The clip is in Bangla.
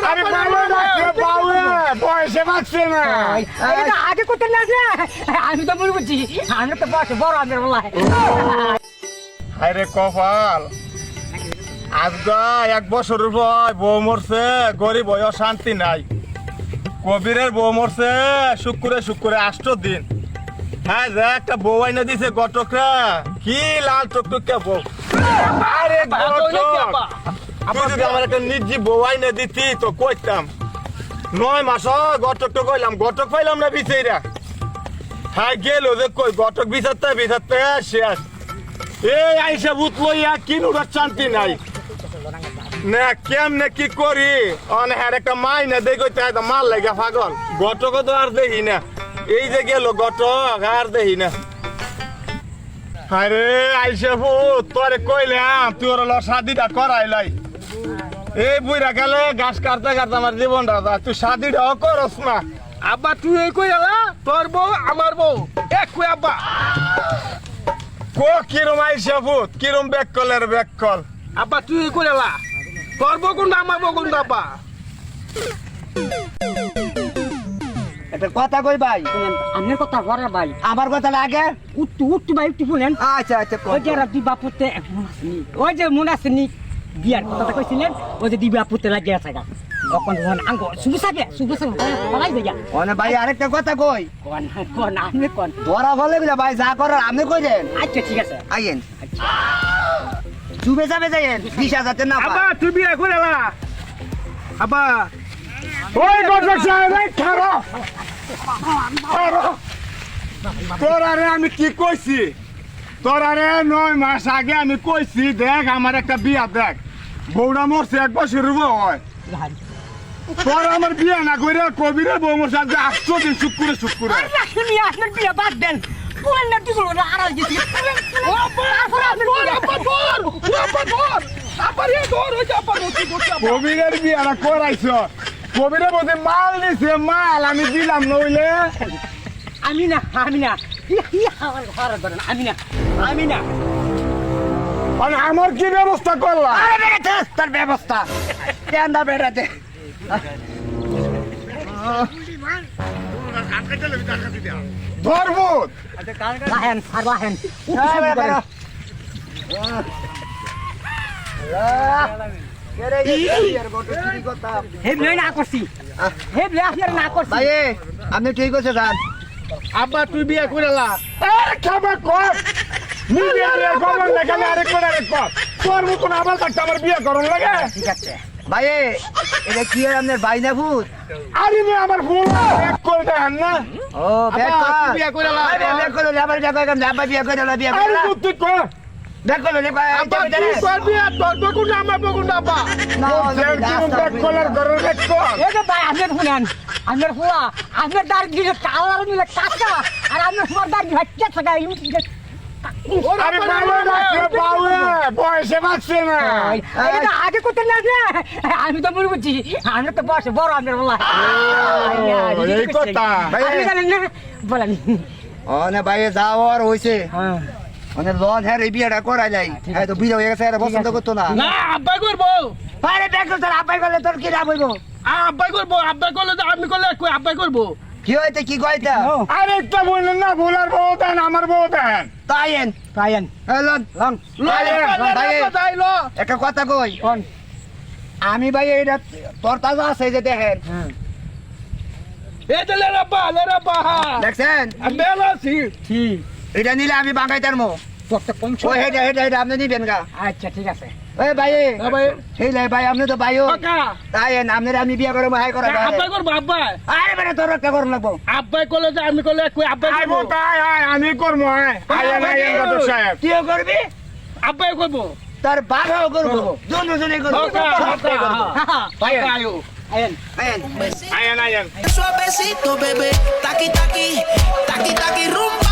আরে বয়সে বাঁচছে না আগে করতে না আমি তো মনে করছি আমি তো বয়সে বড় আমাদের বলা আরে কপাল আজগা 1 বছরের পর বউ মরছে গরিব হয়ে শান্তি নাই কবিরের বউ মরছে শুক্রে 8 দিন হ্যাঁ যে একটা বউ আইনা দিছে গটকরা কি লাল টকটকে বউ আরে গটক তুই যদি আমার একটা নিজি বউ আইনা দিতি তো কইতাম 9 মাস গটক তো কইলাম গটক পাইলাম না বিচাইরা হ্যাঁ গেল যে কই গটক বিচারতে শেষ এই আইসা ভূত লইয়া কিনুর শান্তি নাই না কেমনে কি করি অনেক একটা মাই না দেখো মাল লাগে পাগল গটক তো আর দেখি না এই যে গেল গটক আর দেখি না আরে আইসা ভূত তোরে কইলাম তুই ওর শাদিটা করাইলাই এই বুইরা গেলে ঘাস কাটতে আমার জীবনটা তুই শাদিটাও করস না আব্বা তুই এই কই এলা তোর বউ আমার বউ এক কই আব্বা কিরম আইসা ভূত কিরম ব্যাক কল আব্বা তুই এই কই এলা তোর বউ কোনটা আমার বউ কোনটা আব্বা একটা কথা কই ভাই আপনার কথা বড় ভাই আমার কথা লাগে উঠতে ভাই উঠতে শুনেন আচ্ছা ওই যে রাতি বাপুতে ওই যে মনে আসেনি বিয়ার কথাটা কইছিলেন ওই যে দিবাপুতে লাগে আছে গা তখন যখন আঙ্গ সুবিসাকে বলাই দেয়া ওনে ভাই আরেকটা কথা কই কোন আপনি কোন ধরা বলে গেলে ভাই যা করার আপনি কই দেন আচ্ছা ঠিক আছে আইয়েন চুবে যাবে যাইয়েন 20,000 না আব্বা তুই বিয়া কই এলা আব্বা ওই গটক সাহেব এই খারো তোরারে আমি কি কইছি তোরারে 9 মাস আগে আমি কইছি দেখ আমার একটা বিয়া দেখ বউটা মরছে 1 বছরের হয় তোর আমার বিয়া না করে কবিরে বউ মরছে আজকে 8 দিন শুক্রে আপনি আপনার বিয়ে বাদ দেন বলেন না তুই বলবেন আড়াল গেছি কবিরের বিয়াটা করাইছ কবিরে বলতে মাল নিছে মাল আমি দিলাম নইলে আমি না আমি না মানে আমার কি ব্যবস্থা করলাম তার ব্যবস্থা কেন্দা বেড়াতে ধর্মত লাহেন হেবলে না করছি হেবলে আপনার না করছি ভাই আপনি ঠিক আছে যান আব্বা তুই বিয়া কই এলা আরে খাবা কর মিডিয়ারে গবন লাগালে আরে কোড়া রে কর তোর মতন আবার থাকতে আমার বিয়ে করন লাগে ঠিক আছে ভাই এটা কি আর আপনার ভাই না ভূত আরে নে আমার ফুল এক করে দেন না ও ব্যাক আব্বা, কর তুই বিয়া কইরা লা। ব্যাক করে আবার ব্যাক করে আব্বা বিয়া করে বিয়া আরে করে তুই কর ব্যাক করে ভাই আব্বা তুই তোর বিয়া তোর বউ কোনটা আমার বউ কোনটা আব্বা না দেখ কি ব্যাক কলার ঘরের ব্যাক কর এই যে ভাই আপনার শুনেন আপনার ফুয়া আপনার দাঁড় দিলে কালার মিলে কাঁচা আর আপনার ফুয়ার দাঁড় হচ্ছে থাকা আরে বাবা ডাকে বাউয়ে বয়সে বাঁচছে না এটা আগে করতে না আমি তো মনে করছি আমি তো বসে বড় আপনার বলা এই কথা আপনি জানেন না বলেন ও না ভাই যাওয়ার হইছে হ্যাঁ মানে লন হ্যাঁ এই বিয়াটা করা যায় হ্যাঁ তো বিয়ে হয়ে গেছে এটা পছন্দ করতো না না আব্বা করবো আরে ব্যাক তোর আব্বাই করলে তোর কি লাভ হইব আব্বা করবো আব্বা করলে তো আমি করলে কই আব্বা করবো কি হইতে কি কইতা আরে একটা বললেন না ভোলার বউ দেন আমার বউ দেন তাইয়েন পায়েন লন লন ভাই যাইলো একটা কথা কই কোন আমি ভাই এটা তোর তাজা আছে যে দেখেন হ্যাঁ এই যে লে রাব্বা দেখছেন মেলা সি ঠিক এটা নিলে আমি বাঙাই তারমো কত কম ও হেটা আপনি নিবেন গা আচ্ছা ঠিক আছে ওই ভাই ভাই সেই লাই ভাই আপনি তো ভাইও কাকা তাইয়েন আপনার আমি বিয়া করে হাই করা আব্বা করবো আব্বা আরে বেটা তোর একটা করুন লাগবো আব্বাই করলে যে আমি করলে কই আব্বাই আই করবো তাই আমি করবো আয় গটক সাহেব তুইও করবি আব্বাই করবো তার বাবাও করবো দুজনে করবো ভাই আয়ো আয়েন আইয়েন আয়েন Suavecito, bebé, taqui, taqui, taqui, taqui, rumba.